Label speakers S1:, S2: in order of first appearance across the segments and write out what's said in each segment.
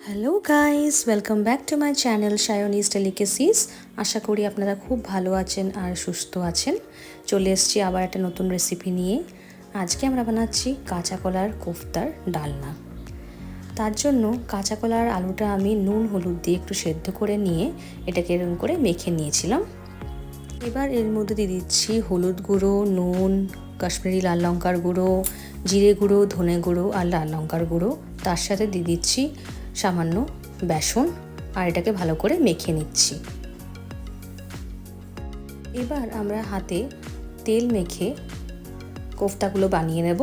S1: Hello guys, welcome back to my channel Sayani's delicacies. আশা করি আপনারা খুব ভালো আছেন আর সুস্থ আছেন। চলে এসেছি আবার একটা নতুন রেসিপি নিয়ে। আজকে আমরা বানাচ্ছি কাঁচা কলার কোফতার ডালনা। তার জন্য কাঁচা কলার আলুটা আমি নুন হলুদ দিয়ে একটু সেদ্ধ করে নিয়ে এটাকে এরকম করে মেখে নিয়েছিলাম। এবার এর মধ্যে দিয়ে দিচ্ছি হলুদ গুঁড়ো, নুন, কাশ্মীরি লাল লঙ্কার গুঁড়ো, জিরে গুঁড়ো, ধনে গুঁড়ো আর লাল লঙ্কার গুঁড়ো। তার সাথে দিয়ে দিচ্ছি সামান্য বেসন আর এটাকে ভালো করে মেখে নিচ্ছি। এবার আমরা হাতে তেল মেখে কোফতাগুলো বানিয়ে নেব।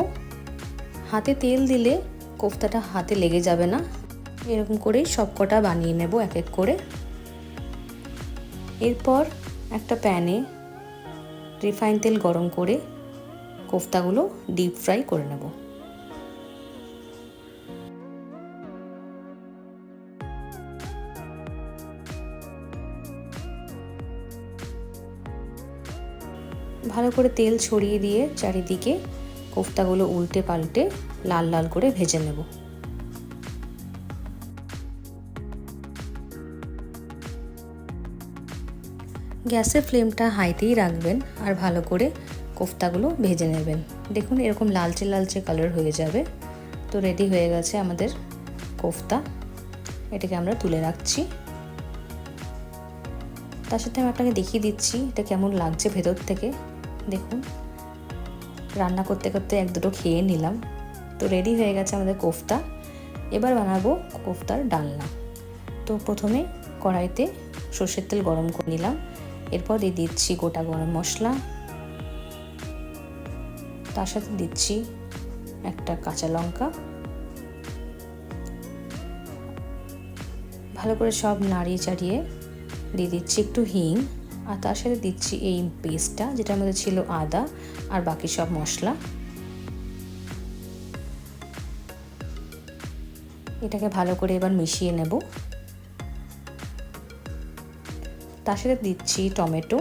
S1: হাতে তেল দিলে কোফতাটা হাতে লেগে যাবে না। এরকম করেই সবকটা বানিয়ে নেব এক এক করে। এরপর একটা প্যানে রিফাইন তেল গরম করে কোফতাগুলো ডিপ ফ্রাই করে নেব। ভালো করে তেল ছড়িয়ে দিয়ে চারিদিকে কোফতাগুলো উল্টে পাল্টে লাল লাল করে ভেজে নেব। গ্যাসের ফ্লেমটা হাইতেই রাখবেন আর ভালো করে কোফতাগুলো ভেজে নেবেন। দেখুন এরকম লালচে লালচে কালার হয়ে যাবে। তো রেডি হয়ে গেছে আমাদের কোফতা। এটাকে আমরা তুলে রাখছি। তার সাথে আমি আপনাকে দেখিয়ে দিচ্ছি এটা কেমন লাগছে ভেতর থেকে। দেখুন রান্না করতে করতে এক দুটো খেয়ে নিলাম। তো রেডি হয়ে গেছে আমাদের কোফতা। এবার বানাবো কোফতার ডালনা। তো প্রথমে কড়াইতে সর্ষের তেল গরম করে নিলাম। এরপর দিয়ে দিচ্ছি গোটা গরম মশলা, তার সাথে দিচ্ছি একটা কাঁচা লঙ্কা। ভালো করে সব নাড়িয়ে চাড়িয়ে দিয়ে দিচ্ছি একটু হিং আর তার সাথে দিচ্ছি এই পেস্টটা যেটার মধ্যে ছিল আদা আর বাকি সব মশলা। এটাকে ভালো করে এবার মিশিয়ে নেব। তার সাথে দিচ্ছি টমেটো।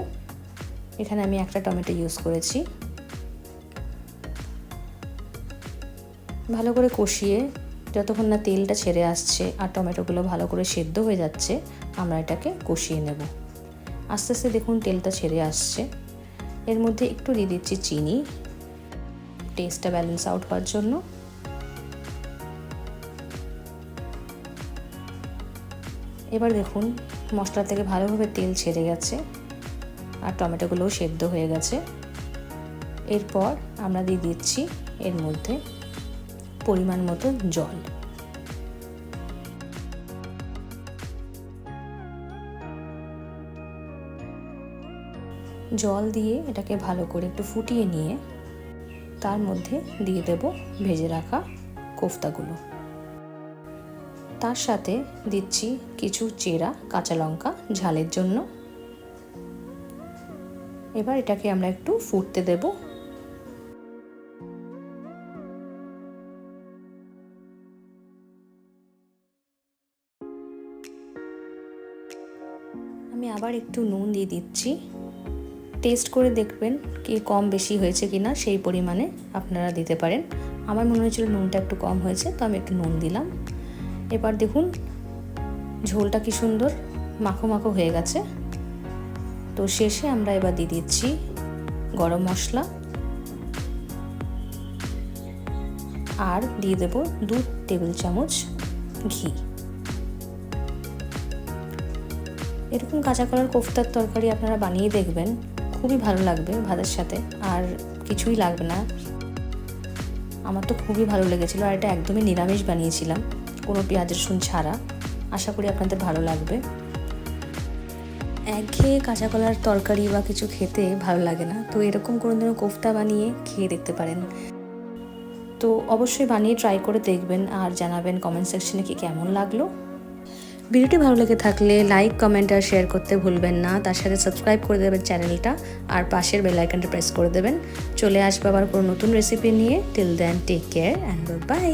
S1: এখানে আমি একটা টমেটো ইউজ করেছি। ভালো করে কষিয়ে যতক্ষণ না তেলটা ছেড়ে আসছে আর টমেটোগুলো ভালো করে সেদ্ধ হয়ে যাচ্ছে আমরা এটাকে কষিয়ে নেব। আস্তে আস্তে দেখুন তেলটা ছেড়ে আসছে। এর মধ্যে একটু দিয়ে দিচ্ছি চিনি, টেস্টটা ব্যালেন্স আউট হওয়ার জন্য। এবার দেখুন মশলা থেকে ভালোভাবে তেল ছেড়ে গেছে আর টমেটোগুলোও সেদ্ধ হয়ে গেছে। এরপর আমরা দিয়ে দিচ্ছি এর মধ্যে পরিমাণ মতো জল। জল দিয়ে এটাকে ভালো করে একটু ফুটিয়ে নিয়ে তার মধ্যে দিয়ে দেব ভেজে রাখা কোফতাগুলো। তার সাথে দিচ্ছি কিছু চেরা কাঁচা লঙ্কা ঝালের জন্য। এবার এটাকে আমরা একটু ফুটতে দেব। আমি আবার একটু নুন দিয়ে দিচ্ছি। টেস্ট করে দেখবেন কি কম বেশি হয়েছে কিনা, সেই পরিমাণে আপনারা দিতে পারেন। আমার মনে হয়েছিল নুনটা একটু কম হয়েছে, তো আমি একটু নুন দিলাম। এবার দেখুন ঝোলটা কি সুন্দর মাখো মাখো হয়ে গেছে। তো শেষে আমরা এবার দিয়ে দিচ্ছি গরম মশলা আর দিয়ে দেব 2 টেবিল চামচ ঘি। এরকম কাঁচা কলার কোফতার তরকারি আপনারা বানিয়ে দেখবেন, খুবই ভালো লাগবে ভাতের সাথে, আর কিছুই লাগবে না। আমার তো খুবই ভালো লেগেছিল। আর এটা একদমই নিরামিষ বানিয়েছিলাম, কোনো পেঁয়াজ রসুন ছাড়া। আশা করি আপনাদের ভালো লাগবে। একঘেয়ে কাঁচা কলার তরকারি বা কিছু খেতে ভালো লাগে না, তো এরকম কোনো দিনও কোফতা বানিয়ে খেয়ে দেখতে পারেন। তো অবশ্যই বানিয়ে ট্রাই করে দেখবেন আর জানাবেন কমেন্ট সেকশনে কি কেমন লাগলো। ভিডিওটি ভালো লেগে থাকলে লাইক, কমেন্ট আর শেয়ার করতে ভুলবেন না। তার সাথে সাবস্ক্রাইব করে দেবেন চ্যানেলটা আর পাশের বেল আইকনটা প্রেস করে দেবেন। চলে আসবে আবার কোনো নতুন রেসিপি নিয়ে। Till then take care and by.